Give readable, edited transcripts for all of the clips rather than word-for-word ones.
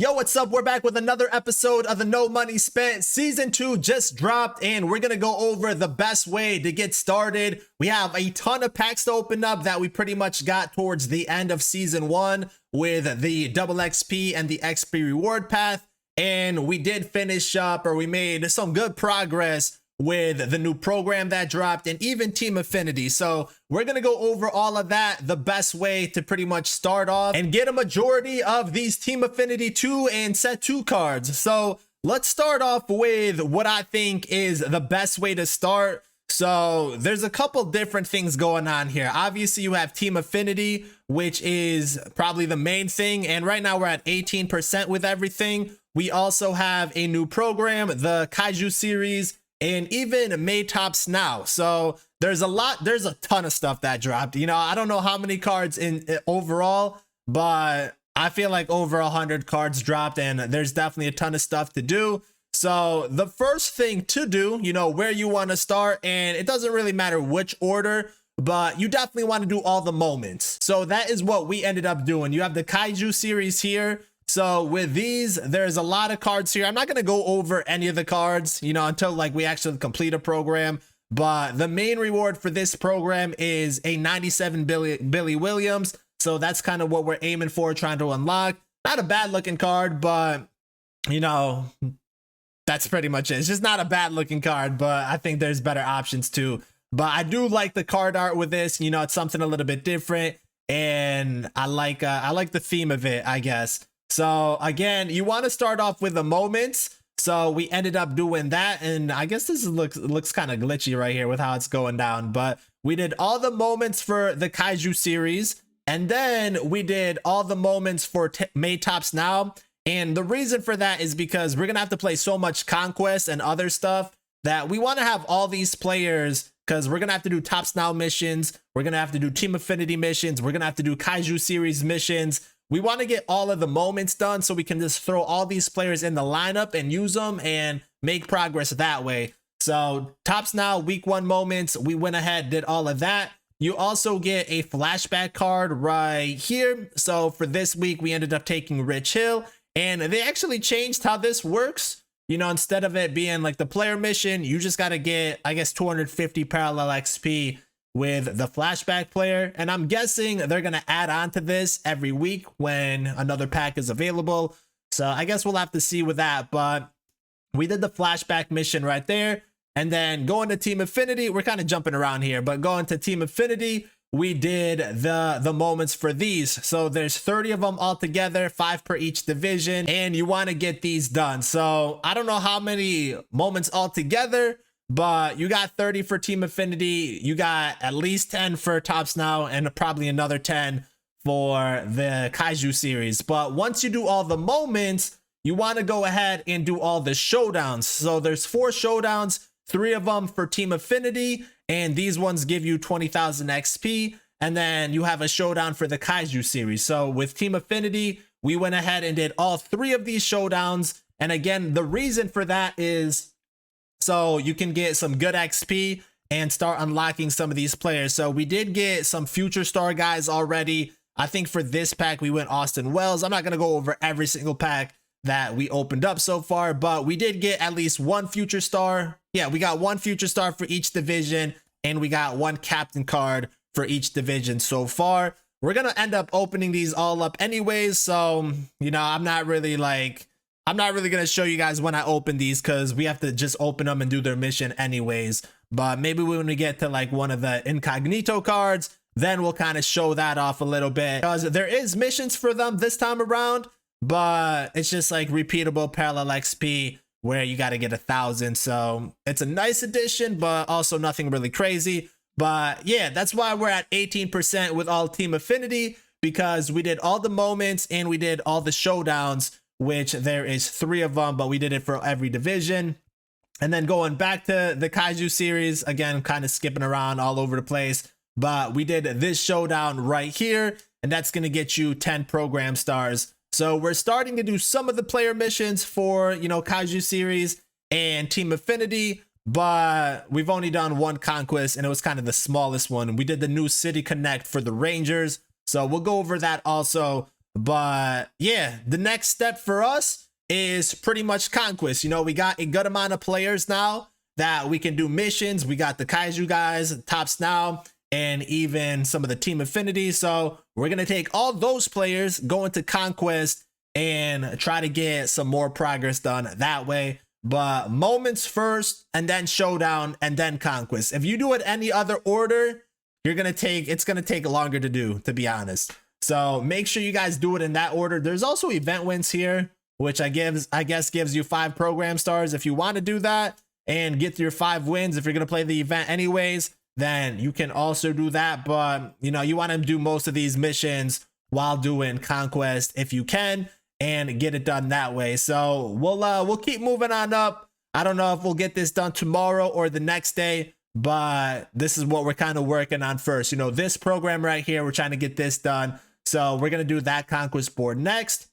Yo, what's up? We're back with another episode of the No Money Spent. Season 2 just dropped and we're going to go over the best way to get started. We have a ton of packs to open up that we pretty much got towards the end of Season 1 with the double XP and the XP reward path. And we did finish up, or we made some good progress with the new program that dropped and even Team Affinity. So we're going to go over all of that, the best way to pretty much start off and get a majority of these Team Affinity 2 and Set 2 cards. So let's start off with what I think is the best way to start. So there's a couple different things going on here. Obviously you have Team Affinity, which is probably the main thing. And right now we're at 18% with everything. We also have a new program, the Kaiju series, and even Made Tops now. So there's a ton of stuff that dropped. You know, I don't know how many cards in overall, but I feel like over 100 cards dropped and there's definitely a ton of stuff to do. So the first thing to do, you know, where you want to start, and it doesn't really matter which order, but you definitely want to do all the moments. So that is what we ended up doing. You have the Kaiju series here. So with these, there's a lot of cards here. I'm not going to go over any of the cards, you know, until like we actually complete a program. But the main reward for this program is a 97 Billy Williams. So that's kind of what we're aiming for, trying to unlock. Not a bad looking card, but you know, that's pretty much it. It's just not a bad looking card, but I think there's better options too. But I do like the card art with this. You know, it's something a little bit different, and I like the theme of it, I guess. So again, you want to start off with the moments. So we ended up doing that, and I guess this looks kind of glitchy right here with how it's going down, but we did all the moments for the Kaiju series, and then we did all the moments for Made Tops now. And the reason for that is because we're gonna have to play so much Conquest and other stuff that we want to have all these players, because we're gonna have to do Tops Now missions, we're gonna have to do Team Affinity missions, we're gonna have to do Kaiju series missions. We want to get all of the moments done so we can just throw all these players in the lineup and use them and make progress that way. So Tops Now week 1 moments, we went ahead, did all of that. You also get a flashback card right here. So for this week, we ended up taking Rich Hill, and they actually changed how this works. You know, instead of it being like the player mission, you just got to get, I guess, 250 parallel XP with the flashback player, and I'm guessing they're gonna add on to this every week when another pack is available. So I guess we'll have to see with that, but we did the flashback mission right there. And then going to Team Affinity, we're kind of jumping around here, but going to Team Affinity, we did the moments for these. So there's 30 of them all together, 5 per each division, and you want to get these done. So I don't know how many moments all together, but you got 30 for Team Affinity, you got at least 10 for Tops Now, and probably another 10 for the Kaiju series. But once you do all the moments, you want to go ahead and do all the showdowns. So there's 4 showdowns, 3 of them for Team Affinity, and these ones give you 20,000 XP. And then you have a showdown for the Kaiju series. So with Team Affinity, we went ahead and did all 3 of these showdowns. And again, the reason for that is so you can get some good XP and start unlocking some of these players. So we did get some future star guys already. I think for this pack, we went Austin Wells. I'm not going to go over every single pack that we opened up so far, but we did get at least 1 future star. Yeah, we got 1 future star for each division, and we got 1 captain card for each division so far. We're going to end up opening these all up anyways. So, you know, I'm not really going to show you guys when I open these, because we have to just open them and do their mission anyways. But maybe when we get to like one of the incognito cards, then we'll kind of show that off a little bit, because there is missions for them this time around, but it's just like repeatable parallel XP where you got to get 1,000. So it's a nice addition, but also nothing really crazy. But yeah, that's why we're at 18% with all Team Affinity, because we did all the moments and we did all the showdowns, which there is 3 of them, but we did it for every division. And then going back to the Kaiju series, again, kind of skipping around all over the place, but we did this showdown right here, and that's going to get you 10 program stars. So we're starting to do some of the player missions for, you know, Kaiju series and Team Affinity, but we've only done 1 conquest, and it was kind of the smallest one. We did the new City Connect for the Rangers, so we'll go over that also. But yeah, the next step for us is pretty much conquest. You know, we got a good amount of players now that we can do missions. We got the Kaiju guys, tops now, and even some of the team affinity. So we're gonna take all those players, go into conquest, and try to get some more progress done that way. But moments first, and then showdown, and then conquest. If you do it any other order, it's gonna take longer to do, to be honest. So make sure you guys do it in that order. There's also event wins here, which I guess gives you 5 program stars if you want to do that and get your 5 wins. If you're gonna play the event anyways, then you can also do that. But you know, you want to do most of these missions while doing conquest if you can, and get it done that way. So we'll keep moving on up. I don't know if we'll get this done tomorrow or the next day, but this is what we're kind of working on first. You know, this program right here, we're trying to get this done. So we're going to do that conquest board next.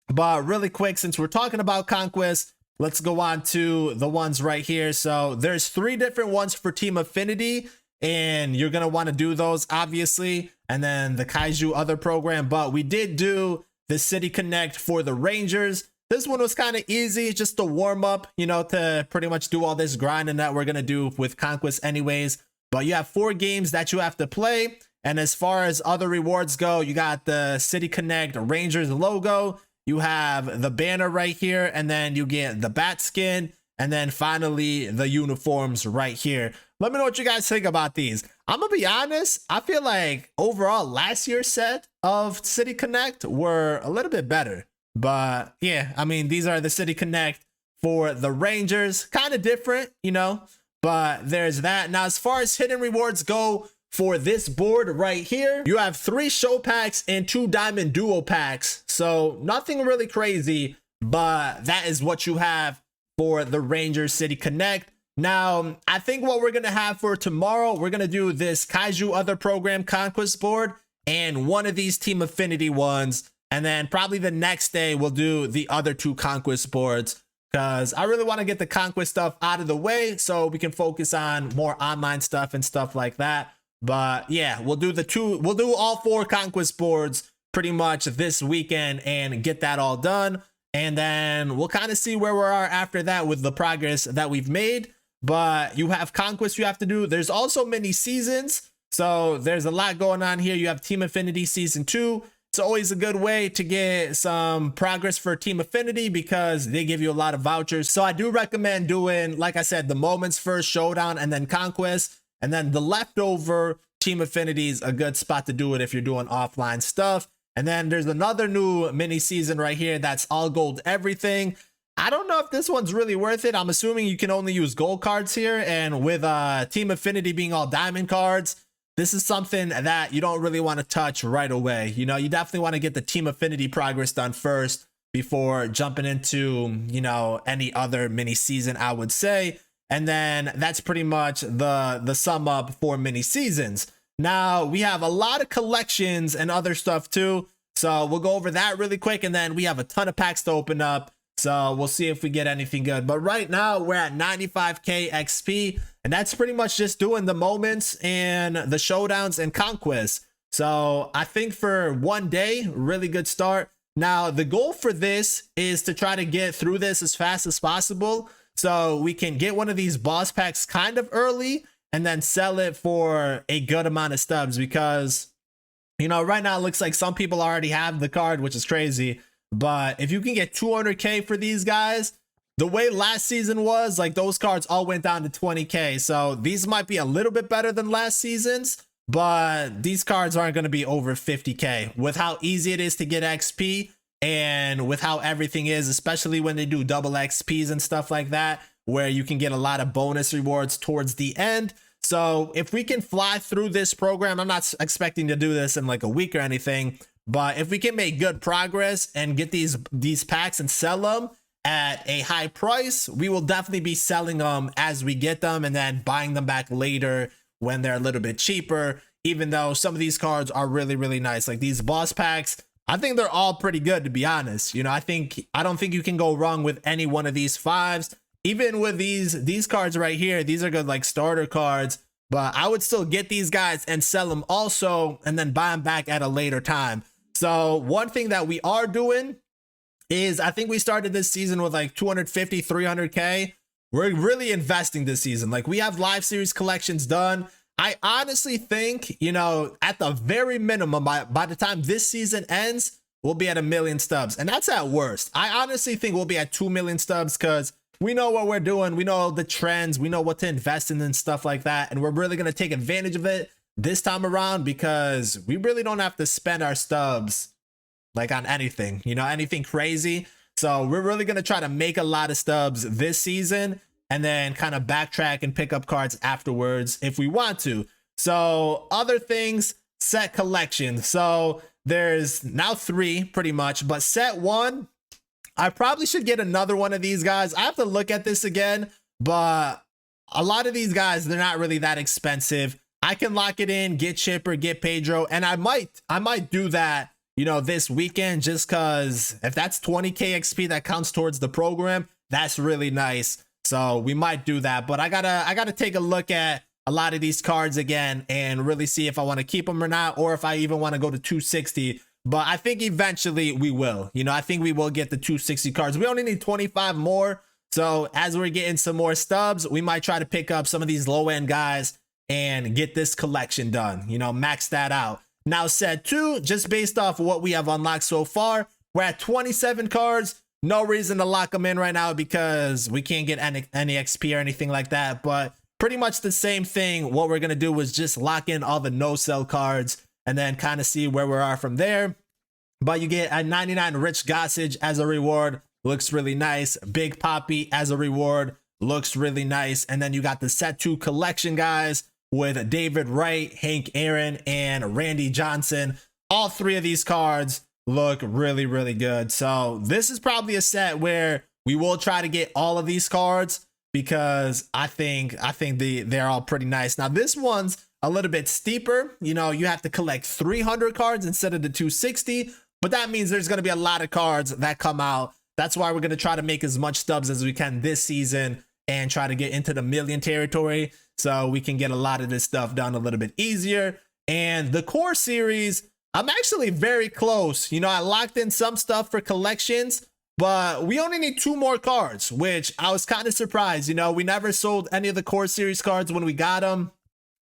But really quick, since we're talking about conquest, let's go on to the ones right here. So there's 3 different ones for team affinity, and you're going to want to do those obviously. And then the Kaiju other program, but we did do the City Connect for the Rangers. This one was kind of easy, just to warm up, you know, to pretty much do all this grinding that we're going to do with conquest anyways. But you have 4 games that you have to play. And as far as other rewards go, you got the City Connect Rangers logo. You have the banner right here, and then you get the bat skin, and then finally the uniforms right here. Let me know what you guys think about these. I'm gonna be honest, I feel like overall last year's set of City Connect were a little bit better. But yeah, I mean, these are the City Connect for the Rangers. Kind of different, you know, but there's that. Now, as far as hidden rewards go, for this board right here, you have 3 show packs and 2 diamond duo packs. So nothing really crazy, but that is what you have for the Rangers City Connect. Now, I think what we're going to have for tomorrow, we're going to do this Kaiju other program conquest board and one of these team affinity ones. And then probably the next day we'll do the other 2 conquest boards, because I really want to get the conquest stuff out of the way so we can focus on more online stuff and stuff like that. But yeah, we'll do all 4 conquest boards pretty much this weekend and get that all done. And then we'll kind of see where we are after that with the progress that we've made. But you have conquest you have to do. There's also mini seasons. So there's a lot going on here. You have Team Affinity Season 2. It's always a good way to get some progress for Team Affinity because they give you a lot of vouchers. So I do recommend doing, like I said, the moments first, showdown, and then conquest. And then the leftover Team Affinity is a good spot to do it if you're doing offline stuff. And then there's another new mini season right here that's all gold everything. I don't know if this one's really worth it. I'm assuming you can only use gold cards here. And with Team Affinity being all diamond cards, this is something that you don't really want to touch right away. You know, you definitely want to get the Team Affinity progress done first before jumping into, you know, any other mini season, I would say. And then that's pretty much the sum up for mini seasons. Now we have a lot of collections and other stuff too. So we'll go over that really quick. And then we have a ton of packs to open up. So we'll see if we get anything good. But right now we're at 95k XP. And that's pretty much just doing the moments and the showdowns and conquests. So I think for one day, really good start. Now the goal for this is to try to get through this as fast as possible, so we can get one of these boss packs kind of early and then sell it for a good amount of stubs, because, you know, right now it looks like some people already have the card, which is crazy. But if you can get 200k for these guys, the way last season was, like, those cards all went down to 20k. So these might be a little bit better than last season's, but these cards aren't going to be over 50k with how easy it is to get XP. And with how everything is, especially when they do double XPs and stuff like that, where you can get a lot of bonus rewards towards the end. So if we can fly through this program, I'm not expecting to do this in like a week or anything, but if we can make good progress and get these packs and sell them at a high price, we will definitely be selling them as we get them and then buying them back later when they're a little bit cheaper, even though some of these cards are really, really nice. Like these boss packs, I think they're all pretty good, to be honest. You know, I don't think you can go wrong with any one of these 5s. Even with these cards right here, these are good like starter cards, but I would still get these guys and sell them also and then buy them back at a later time. So one thing that we are doing is, I think we started this season with like 250, 300K. We're really investing this season. Like, we have live series collections done. I honestly think, you know, at the very minimum, by the time this season ends, we'll be at 1 million stubs. And that's at worst. I honestly think we'll be at 2 million stubs because we know what we're doing. We know the trends. We know what to invest in and stuff like that. And we're really going to take advantage of it this time around because we really don't have to spend our stubs like on anything, you know, anything crazy. So we're really going to try to make a lot of stubs this season and then kind of backtrack and pick up cards afterwards if we want to. So other things, set collection. So there's now 3 pretty much, but set 1, I probably should get another one of these guys. I have to look at this again, but a lot of these guys, they're not really that expensive. I can lock it in, get Chipper, get Pedro, and I might do that, you know, this weekend, just because if that's 20k XP that counts towards the program, that's really nice. So we might do that, but I gotta take a look at a lot of these cards again and really see if I want to keep them or not, or if I even want to go to 260. But I think eventually we will. You know, I think we will get the 260 cards. We only need 25 more. So as we're getting some more stubs, we might try to pick up some of these low end guys and get this collection done, you know, max that out. Now set 2, just based off of what we have unlocked so far, we're at 27 cards. No reason to lock them in right now because we can't get any XP or anything like that. But pretty much the same thing. What we're going to do is just lock in all the no-sell cards and then kind of see where we are from there. But you get a 99 Rich Gossage as a reward. Looks really nice. Big Poppy as a reward. Looks really nice. And then you got the set 2 collection guys with David Wright, Hank Aaron, and Randy Johnson. All 3 of these cards look really, really good. So this is probably a set where we will try to get all of these cards because I think they're all pretty nice. Now this one's a little bit steeper. You know, you have to collect 300 cards instead of the 260, but that means there's going to be a lot of cards that come out. That's why we're going to try to make as much stubs as we can this season and try to get into the million territory so we can get a lot of this stuff done a little bit easier. And the core series, I'm actually very close. You know, I locked in some stuff for collections, but we only need 2 more cards, which I was kind of surprised. You know, we never sold any of the core series cards when we got them.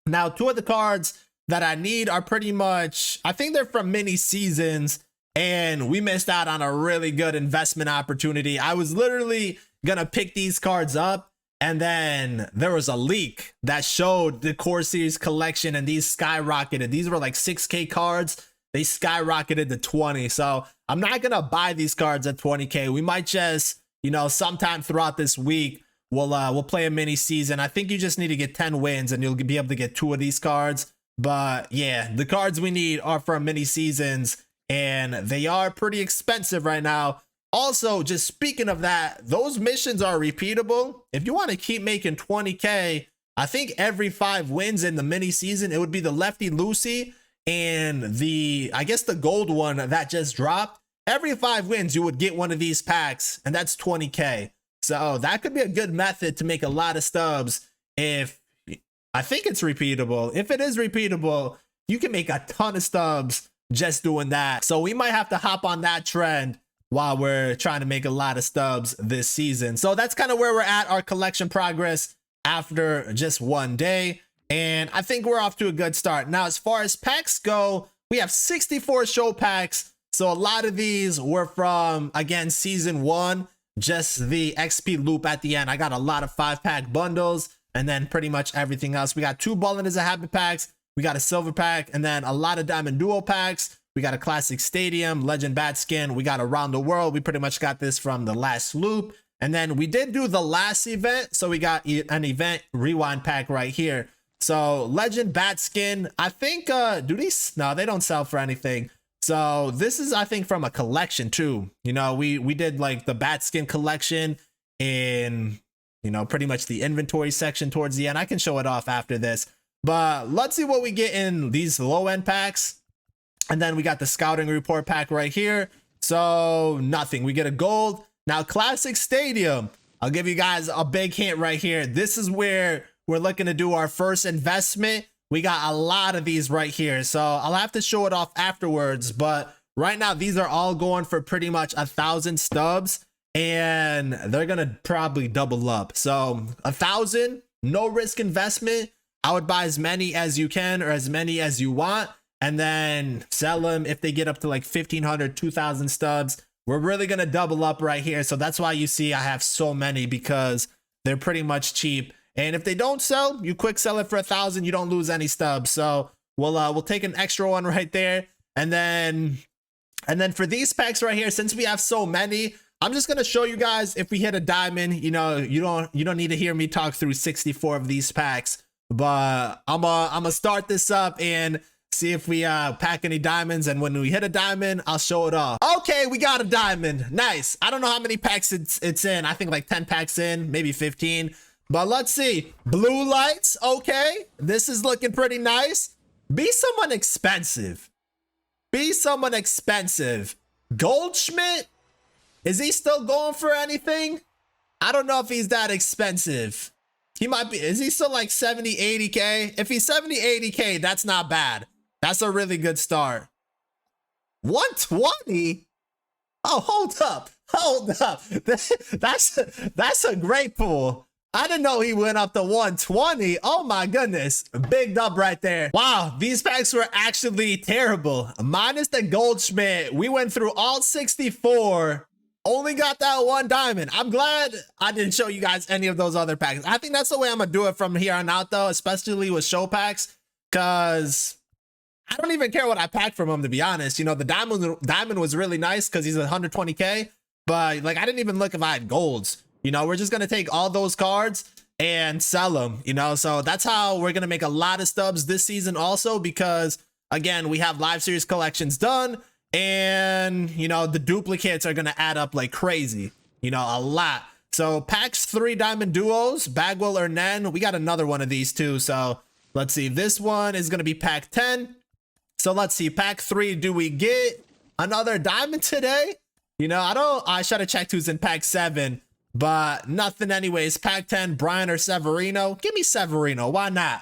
Now, 2 of the cards that I need are pretty much, I think they're from mini seasons, and we missed out on a really good investment opportunity. I was literally gonna pick these cards up, and then there was a leak that showed the core series collection, and these skyrocketed. These were like 6k cards. They skyrocketed to 20. So I'm not gonna buy these cards at 20k. We might just, you know, sometime throughout this week, we'll play a mini season. I think you just need to get 10 wins and you'll be able to get 2 of these cards. But yeah, the cards we need are from mini seasons and they are pretty expensive right now. Also, just speaking of that, those missions are repeatable. If you want to keep making 20k, I think every 5 wins in the mini season, it would be the Lefty Lucy and I guess the gold one that just dropped. Every 5 wins, you would get one of these packs, and that's 20k. So that could be a good method to make a lot of stubs. If I think it's repeatable. If it is repeatable, you can make a ton of stubs just doing that. So we might have to hop on that trend while we're trying to make a lot of stubs this season. So that's kind of where we're at, our collection progress after just 1 day. And I think we're off to a good start. Now, as far as packs go, we have 64 show packs. So a lot of these were from, again, season 1, just the XP loop at the end. I got a lot of 5-pack bundles and then pretty much everything else. We got 2 Ballin' Is a Habit packs. We got a silver pack and then a lot of diamond duo packs. We got a classic stadium, legend bat skin. We got around the world. We pretty much got this from the last loop. And then we did do the last event. So we got an event rewind pack right here. So legend bat skin, I think, do these? No, they don't sell for anything. So this is, I think, from a collection too. You know, we did like the bat skin collection in, you know, pretty much the inventory section towards the end. I can show it off after this, but let's see what we get in these low end packs. And then we got the scouting report pack right here. So nothing, we get a gold. Now classic stadium, I'll give you guys a big hint right here. This is where we're looking to do our first investment. We got a lot of these right here, so I'll have to show it off afterwards, but right now, these are all going for pretty much 1,000 stubs, and they're gonna probably double up. So 1,000, no risk investment. I would buy as many as you can or as many as you want, and then sell them if they get up to like 1,500, 2,000 stubs. We're really gonna double up right here. So that's why you see I have so many, because they're pretty much cheap. And if they don't sell, you quick sell it for 1,000, you don't lose any stubs. So we'll take an extra one right there. And then for these packs right here, since we have so many, I'm just gonna show you guys if we hit a diamond. You know, you don't need to hear me talk through 64 of these packs, but I'm gonna start this up and see if we pack any diamonds, and when we hit a diamond, I'll show it off. Okay, we got a diamond. Nice. I don't know how many packs it's in. I think like 10 packs in, maybe 15. But let's see. Blue lights. Okay, this is looking pretty nice. Be someone expensive. Be someone expensive. Goldschmidt. Is he still going for anything? I don't know if he's that expensive. He might be. Is he still like 70, 80K? If he's 70, 80K, that's not bad. That's a really good start. 120? Oh, hold up. Hold up. That's a great pull. I didn't know he went up to 120. Oh my goodness. Big dub right there. Wow, these packs were actually terrible. Minus the Goldschmidt. We went through all 64. Only got that one diamond. I'm glad I didn't show you guys any of those other packs. I think that's the way I'm gonna do it from here on out, though, especially with show packs, because I don't even care what I packed from him, to be honest. You know, the diamond was really nice because he's 120K, but like I didn't even look if I had golds. You know, we're just gonna take all those cards and sell them, you know. So that's how we're gonna make a lot of stubs this season also, because again, we have live series collections done, and you know, the duplicates are gonna add up like crazy, you know, a lot. So packs 3 diamond duos, Bagwell or Nen. We got another one of these too. So let's see, this one is gonna be pack 10. So let's see, pack 3, do we get another diamond today? You know, I should have checked who's in pack 7, but nothing anyways. Pack 10, Brian or Severino. Give me Severino, why not?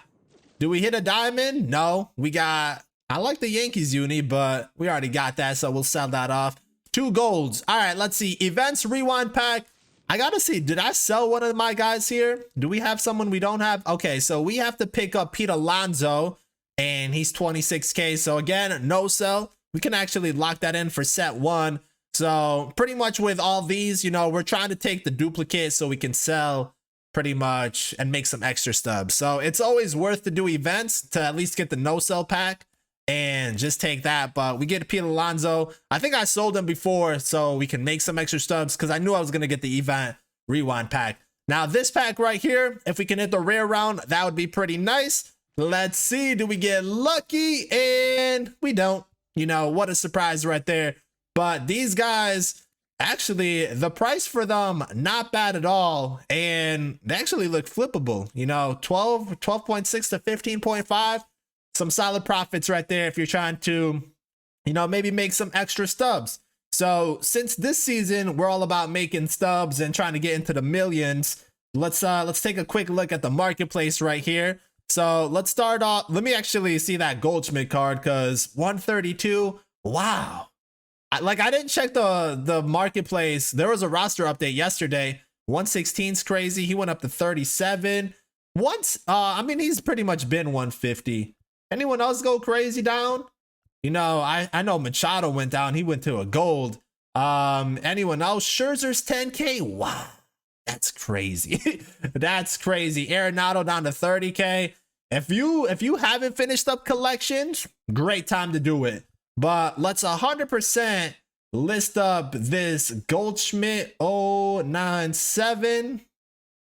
Do we hit a diamond? No, we got, I like the Yankees uni, but we already got that, so we'll sell that off. 2 golds. All right, let's see, events rewind pack. I gotta see, did I sell one of my guys here? Do we have someone we don't have? Okay, so we have to pick up Pete Alonso, and he's 26K. So again, no sell. We can actually lock that in for set 1. So pretty much with all these, you know, we're trying to take the duplicate so we can sell pretty much and make some extra stubs. So it's always worth to do events to at least get the no sell pack and just take that. But we get Pete Alonso. I think I sold him before so we can make some extra stubs, because I knew I was going to get the event rewind pack. Now this pack right here, if we can hit the rare round, that would be pretty nice. Let's see, do we get lucky? And we don't. You know, what a surprise right there. But these guys, actually, the price for them, not bad at all. And they actually look flippable. You know, 12.6 to 15.5. Some solid profits right there if you're trying to, you know, maybe make some extra stubs. So since this season, we're all about making stubs and trying to get into the millions, let's take a quick look at the marketplace right here. So let's start off. Let me actually see that Goldschmidt card, because 132. Wow. I didn't check the marketplace. There was a roster update yesterday. 116 is crazy. He went up to 37. I mean, he's pretty much been 150. Anyone else go crazy down? You know, I know Machado went down. He went to a gold. Anyone else? Scherzer's 10K. Wow. That's crazy. That's crazy. Arenado down to 30K. If you haven't finished up collections, great time to do it. But let's 100% list up this Goldschmidt 097.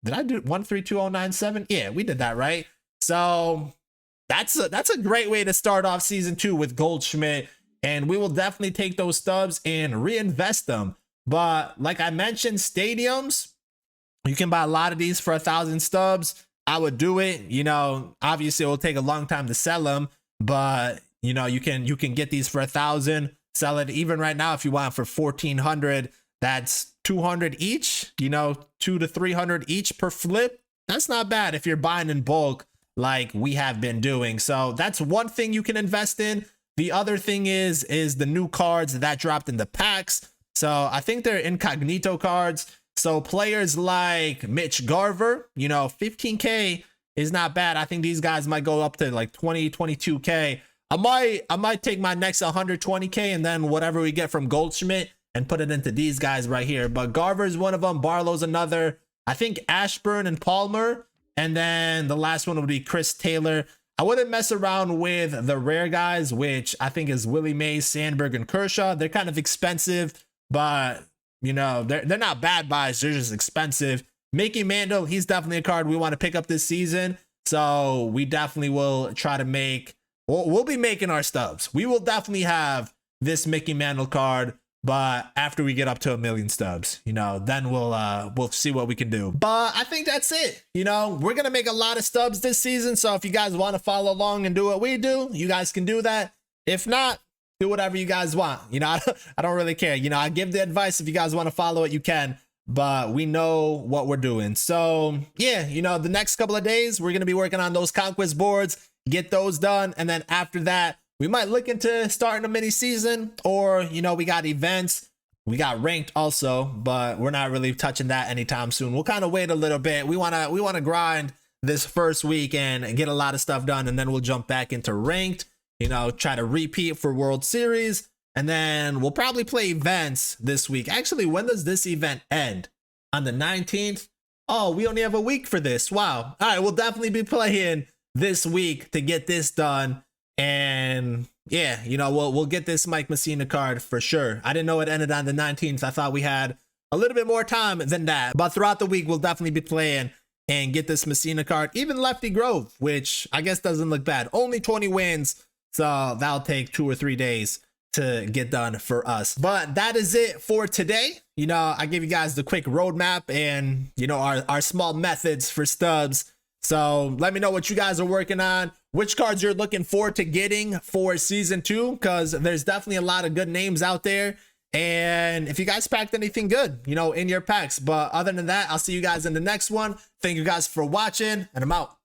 Did I do 132097? Yeah, we did that right. So that's a great way to start off season 2 with Goldschmidt, and we will definitely take those stubs and reinvest them. But like I mentioned, stadiums, you can buy a lot of these for 1,000 stubs. I would do it. You know, obviously it will take a long time to sell them, but you know, you can get these for 1,000, sell it even right now if you want for 1,400. That's 200 each, you know, 200 to 300 each per flip. That's not bad if you're buying in bulk like we have been doing. So that's one thing you can invest in. The other thing is the new cards that dropped in the packs. So I think they're incognito cards. So players like Mitch Garver, you know, 15K is not bad. I think these guys might go up to like 20, 22K. I might take my next 120K and then whatever we get from Goldschmidt and put it into these guys right here. But Garver's one of them. Barlow's another. I think Ashburn and Palmer. And then the last one would be Chris Taylor. I wouldn't mess around with the rare guys, which I think is Willie Mays, Sandberg, and Kershaw. They're kind of expensive, but you know, they're not bad buys. They're just expensive. Mickey Mantle, he's definitely a card we want to pick up this season. So we definitely will try to make, we'll be making our stubs. We will definitely have this Mickey Mantle card, but after we get up to 1 million stubs, you know, then we'll see what we can do. But I think that's it. You know, we're gonna make a lot of stubs this season. So if you guys want to follow along and do what we do, you guys can do that. If not, do whatever you guys want. You know, I don't really care. You know, I give the advice. If you guys want to follow it, you can. But we know what we're doing. So yeah, you know, the next couple of days, we're gonna be working on those conquest boards, get those done, and then after that, we might look into starting a mini season, or, you know, we got events, we got ranked also, but we're not really touching that anytime soon. We'll kind of wait a little bit. We want to grind this first week and get a lot of stuff done, and then we'll jump back into ranked, you know, try to repeat for World Series, and then we'll probably play events this week. Actually, when does this event end? On the 19th? Oh, we only have a week for this. Wow. All right, we'll definitely be playing this week to get this done. And yeah, you know, we'll get this Mike Messina card for sure. I didn't know it ended on the 19th. I thought we had a little bit more time than that. But throughout the week, we'll definitely be playing and get this Messina card. Even Lefty Grove, which I guess doesn't look bad. Only 20 wins, so that'll take 2 or 3 days to get done for us. But that is it for today. You know, I give you guys the quick roadmap and, you know, our small methods for stubs. So let me know what you guys are working on, which cards you're looking forward to getting for season 2, because there's definitely a lot of good names out there. And if you guys packed anything good, you know, in your packs. But other than that, I'll see you guys in the next one. Thank you guys for watching, and I'm out.